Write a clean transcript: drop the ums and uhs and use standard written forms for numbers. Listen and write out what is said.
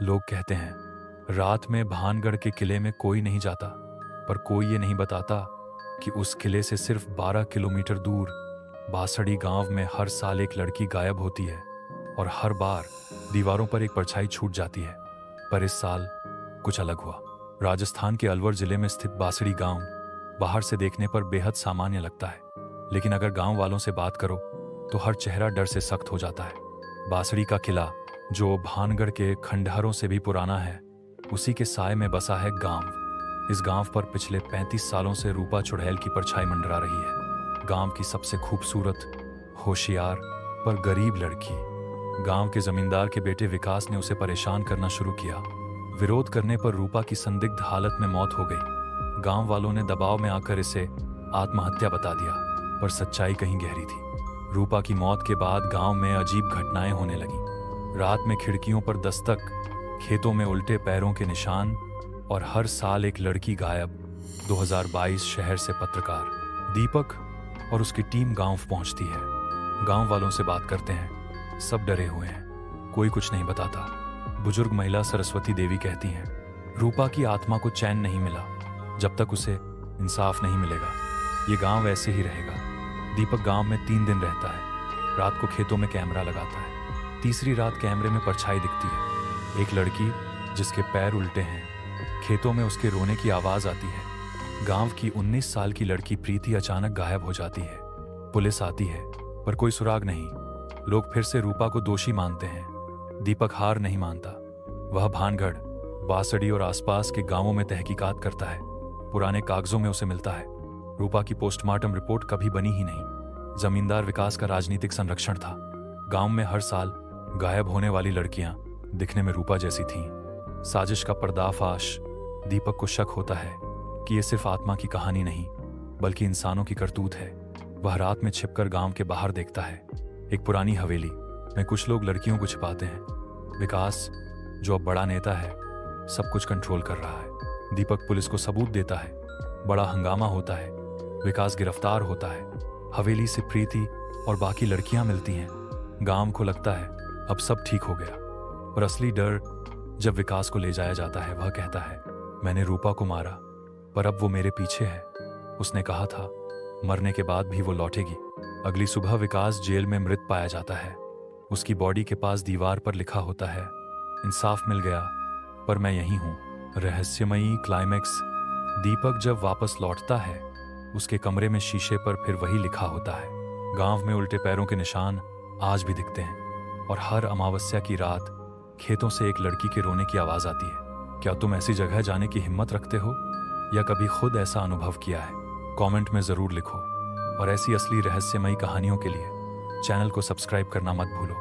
लोग कहते हैं रात में भानगढ़ के किले में कोई नहीं जाता, पर कोई ये नहीं बताता कि उस किले से सिर्फ 12 किलोमीटर दूर बासड़ी गांव में हर साल एक लड़की गायब होती है और हर बार दीवारों पर एक परछाई छूट जाती है। पर इस साल कुछ अलग हुआ। राजस्थान के अलवर जिले में स्थित बासड़ी गांव बाहर से देखने पर बेहद सामान्य लगता है, लेकिन अगर गांव वालों से बात करो तो हर चेहरा डर से सख्त हो जाता है। बासड़ी का किला, जो भानगढ़ के खंडहरों से भी पुराना है, उसी के साए में बसा है गांव। इस गांव पर पिछले 35 सालों से रूपा चुड़ैल की परछाई मंडरा रही है। गांव की सबसे खूबसूरत, होशियार पर गरीब लड़की। गांव के जमींदार के बेटे विकास ने उसे परेशान करना शुरू किया। विरोध करने पर रूपा की संदिग्ध हालत में मौत हो गई। गांव वालों ने दबाव में आकर इसे आत्महत्या बता दिया, पर सच्चाई कहीं गहरी थी। रूपा की मौत के बाद गांव में अजीब घटनाएं होने लगीं। रात में खिड़कियों पर दस्तक, खेतों में उल्टे पैरों के निशान और हर साल एक लड़की गायब। 2022 शहर से पत्रकार दीपक और उसकी टीम गांव पहुंचती है। गांव वालों से बात करते हैं, सब डरे हुए हैं, कोई कुछ नहीं बताता। बुजुर्ग महिला सरस्वती देवी कहती हैं, रूपा की आत्मा को चैन नहीं मिला जब तक उसे इंसाफ नहीं मिलेगा। ये गांव ऐसे ही रहेगा। दीपक गांव में 3 दिन रहता है। रात को खेतों में कैमरा लगाता है। तीसरी रात कैमरे में परछाई दिखती है, एक लड़की जिसके पैर उल्टे हैं। खेतों में उसके रोने की आवाज आती है। गांव की 19 साल की लड़की प्रीति अचानक गायब हो जाती है। पुलिस आती है, पर कोई सुराग नहीं। लोग फिर से रूपा को दोषी मानते हैं। दीपक हार नहीं मानता। वह भानगढ़, बासड़ी और आसपास के गांवों में तहकीकात करता है। पुराने कागजों में उसे मिलता है रूपा की पोस्टमार्टम रिपोर्ट कभी बनी ही नहीं। जमींदार विकास का राजनीतिक संरक्षण था। गांव में हर साल गायब होने वाली लड़कियां दिखने में रूपा जैसी थीं। साजिश का पर्दाफाश। दीपक को शक होता है कि यह सिर्फ आत्मा की कहानी नहीं, बल्कि इंसानों की करतूत है। वह रात में छिपकर गांव के बाहर देखता है। एक पुरानी हवेली में कुछ लोग लड़कियों को छिपाते हैं। विकास, जो अब बड़ा नेता है, सब कुछ कंट्रोल कर रहा है। दीपक पुलिस को सबूत देता है। बड़ा हंगामा होता है। विकास गिरफ्तार होता है। हवेली से प्रीति और बाकी लड़कियां मिलती हैं। गांव को लगता है अब सब ठीक हो गया, और असली डर जब विकास को ले जाया जाता है। वह कहता है, मैंने रूपा को मारा, पर अब वो मेरे पीछे है। उसने कहा था मरने के बाद भी वो लौटेगी। अगली सुबह विकास जेल में मृत पाया जाता है। उसकी बॉडी के पास दीवार पर लिखा होता है, इंसाफ मिल गया, पर मैं यहीं हूं। रहस्यमयी क्लाइमैक्स। दीपक जब वापस लौटता है, उसके कमरे में शीशे पर फिर वही लिखा होता है। गांव में उल्टे पैरों के निशान आज भी दिखते हैं, और हर अमावस्या की रात खेतों से एक लड़की के रोने की आवाज आती है। क्या तुम ऐसी जगह जाने की हिम्मत रखते हो, या कभी खुद ऐसा अनुभव किया है? कमेंट में जरूर लिखो। और ऐसी असली रहस्यमयी कहानियों के लिए चैनल को सब्सक्राइब करना मत भूलो।